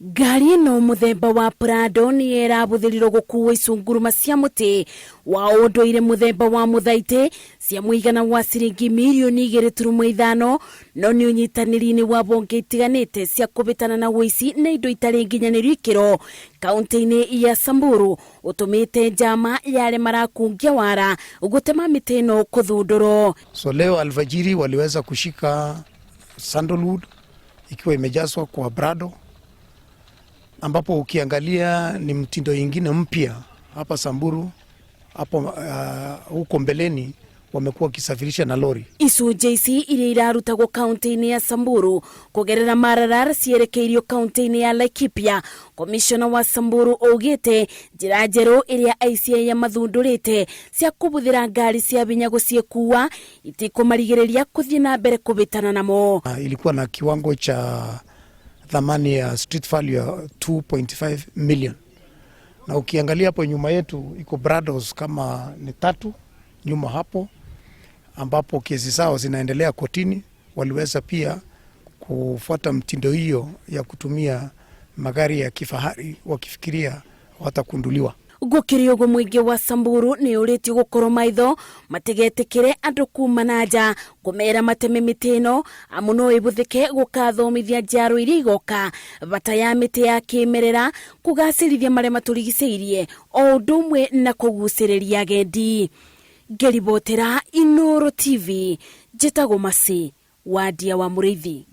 Gari no muthemba wa Prado ni erabuthirirwo gukua icunguruma cia muti wa unduire muthemba wa muthaite cia muigana wa ciringi mirion 2.5 no ni unyitaniri-ini wa bonge itiganite cia kubitana na wici na indo itari nginyaniru ikiro kaunti-ini ya Samburu utumite njama yale marakungia wara gutema miti no kuthunduro. So leo alfajiri waliweza kushika Sandalwood ikiwa imejazwa kwa Prado, ambapo ukiangalia ni mtindo ingine mpya hapa Samburu. Hapo huko mbeleni wamekuwa kisafirisha na lori. Icunjĩ ici iria irarutagwo kaunti-ini ya Samburu kugerera mararara yerekeirio kaunti-ini ya Laikipia. Komishona wa Samburu augite njira njeru iria aici ya mathundurite cia kubuthira ngari cia binya guciekua itikumarigiriria kuthie na mbere kubitana namo. Ilikuwa na kiwango cha thamani ya street value ya 2.5 million. Na ukiangalia hapo nyuma yetu iko Brados kama ni 3 nyuma hapo, ambapo kesi zao zinaendelea kotini. Waliweza pia kufuata mtindo hiyo ya kutumia magari ya kifahari wakifikiria watakunduliwa. Gukirio go Muingi wa Samburu ni uritio gukorwo maitho mategetekire andu kuma nanja kumera mateme mitino amuno ibuthike gukathomithia njaro iria igoka bata ya miti ya kimerera kugacirithia maria maturigiceirie o undu umwe na kuguciriria agendi. Ngeribotera Inoro TV, njitagwo Masi, wadia wa Murithi.